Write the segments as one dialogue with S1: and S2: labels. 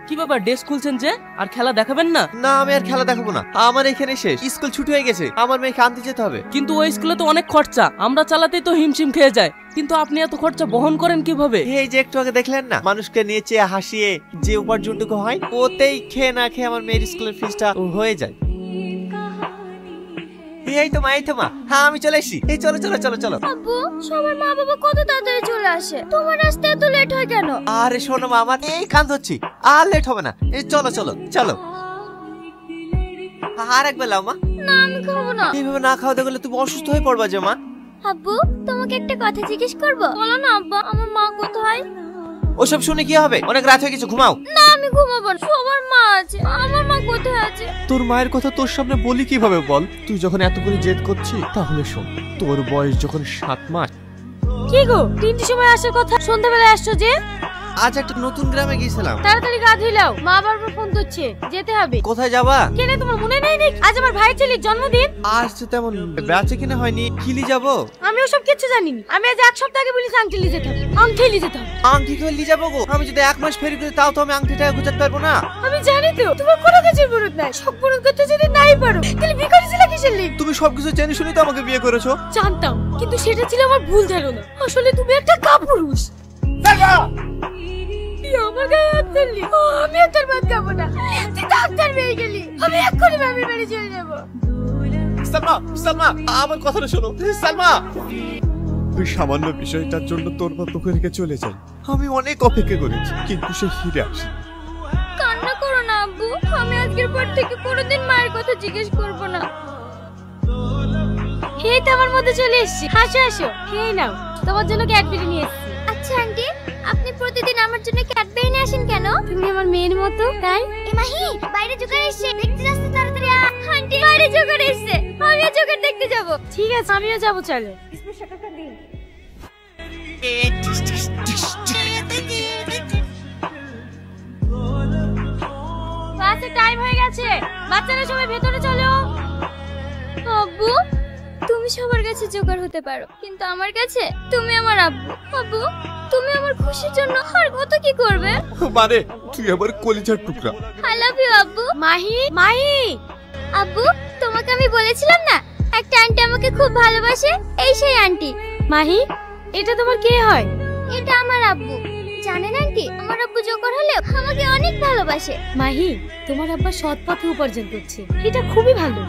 S1: কি ব্যাপার, ড্রেস খুলছেন যে? আর খেলা দেখাবেন না?
S2: না, আমি আর খেলা দেখাবো না, আমার এখানে শেষ। স্কুল ছুটি হয়ে গেছে, আমার মেয়েকে আনতে যেতে হবে।
S1: কিন্তু ওই স্কুলে তো অনেক খরচা, আমরা চালাতেই তো হিমশিম খেয়ে যায়। কিন্তু আপনি এত খরচা বহন করেন কিভাবে?
S2: এই যে একটু আগে দেখলেন না, মানুষকে নেচে হাসিয়ে যে উপার্জনটুকু হয়, ওতেই খেয়ে না খেয়ে আমার মেয়ের স্কুলের ফিসটা হয়ে যায়। এই তো মা, হ্যাঁ আমি চলে এসেছি। এই চলো চলো চলো চলো।
S3: আব্বু, সবার মা বাবা কত তাড়াতাড়ি চলে আসে, তোমার আসতে এত লেট হয় কেন?
S2: আরে শোনো মা, আমার এই কান ধরছি, আর লেট হবে না। এই চলো চলো চলো। আর একবার লাও মা।
S3: না, আমি খাবো না।
S2: এইভাবে না খাওয়াতে গেলে তুমি অসুস্থ হয়ে পড়বা যে মা।
S3: আব্বু, তোমাকে একটা কথা জিজ্ঞেস করবো? বলো না আব্বা, আমার মা কোথায়?
S2: ওসব শুনে কি হবে, অনেক রাত হয়ে গেছে, ঘুমাও।
S3: না, আমি ঘুমাবো না, সবার মা আছে, আমার মা কোথায় আছে?
S2: তোর মায়ের কথা তোর সামনে বলি কিভাবে বল? তুই যখন এত করে জেদ করছিস, তাহলে শোন, তোর বয়স যখন 7 মাস।
S3: কি গো, 3টির সময় আসার কথা, সন্ধ্যাবেলায় আসছো যে?
S2: আজ একটা নতুন গ্রামে গিয়েছিলাম।
S3: তাড়াতাড়ি গা ধুই লাও, মা বারবার ফোন করছে, যেতে হবে।
S2: কোথায় যাবা?
S3: কেনে তোমার মনে নেই নাকি আজ আমার ভাইয়ের ছেলের জন্মদিন?
S2: আজ তো তেমন বেচে কিনা হয়নি, কিলি যাবো।
S3: আমি ওসব কিছু জানি না, আমি আজ 1 সপ্তাহ আগে বলেছি আংটি যেতে হবে, আংটি যেতে হবে।
S2: আংটি করে নিয়ে যাবো গো? আমি যদি 1 মাস ফেরি করি, তাও তো আমি আংটিটা গুছাতে পারবো না।
S3: আমি জানি তো তোমার কোনো কিছুর বরুদ নাই, সব বরুদ করতে যদি নাই পারো, তাহলে বিয়ে করেছিলে কিসের লিগ?
S2: তুমি সবকিছু জেনে শুনে তো আমাকে বিয়ে করেছো।
S3: জানতাম, কিন্তু সেটা ছিল আমার ভুল ধারণা। আসলে তুমি একটা কাপুরুষ। আমার গায়ে হাত তুললি, আমি আর তোর ভাত খাবো না। তুই ডাক্তার পেয়ে গেলি, আমি এক্ষুনি মামির বাড়ি চলে যাবো।
S2: সালমা, সালমা, আমার কথাটা শোনো। সালমা, তুই সামান্য বিষয়টার জন্য তোর বাবা তোকে রেখে চলে যায়। আমি অনেক অপেক্ষা করেছি, কিন্তু সে ফিরে আসে।
S3: কান্না করো না আব্বু, আমি আজকের পর থেকে কোনোদিন মায়ের কথা জিজ্ঞেস করবো না। এই তো আমার মধ্যে চলে এসেছি, হাসো হাসো। এই নাও, তোমার জন্য ক্যাডবেরি নিয়ে এসেছি। আচ্ছা আন্টি, আপনি প্রতিদিন আমার জন্য ক্যাডবেরি নিয়ে আসেন কেন? তুমি আমার মেয়ের মতো, তাই? মাহি, বাইরে জোগাড় এসেছে, দেখতে যাচ্ছে, তাড়াতাড়ি আ। আন্টি, বাইরে জোগাড় এসেছে, আমিও জোগাড় দেখতে যাব। ঠিক আছে, আমিও যাব, চলো। টাকা দিন। ক্লাসে টাইম হয়ে গেছে, বাচ্চারা সবাই ভেতরে চলো। আব্বু, তুমি সবার কাছে জোগাড় হতে পারো, কিন্তু আমার কাছে তুমি আমার আব্বু। আব্বু, তুমি আমার খুশির জন্য আর কত কি করবে।
S2: মানে তুই আমার কলিজার টুকরা।
S3: আই লাভ ইউ আব্বু। মাহি, মাহি। আব্বু, তোমাকে আমি বলেছিলাম না একটা আন্টি আমাকে খুব ভালোবাসে, এই সেই আন্টি। মাহি, এটা তোমার কে হয়? এটা আমার আব্বু। জানেন আন্টি, আমার আব্বু জোগাড় হলেও আমাকে অনেক ভালোবাসে। মাহি, তোমার আব্বা সৎ পথে উপার্জন করছে, এটা খুবই ভালো।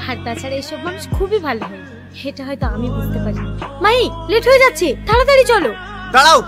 S3: আর তাছাড়া এইসব মানুষ খুবই ভালো হয়, এটা হয়তো আমি বুঝতে পারি। মাহি, লেট হয়ে যাচ্ছে, তাড়াতাড়ি চলো।
S2: দাঁড়াও।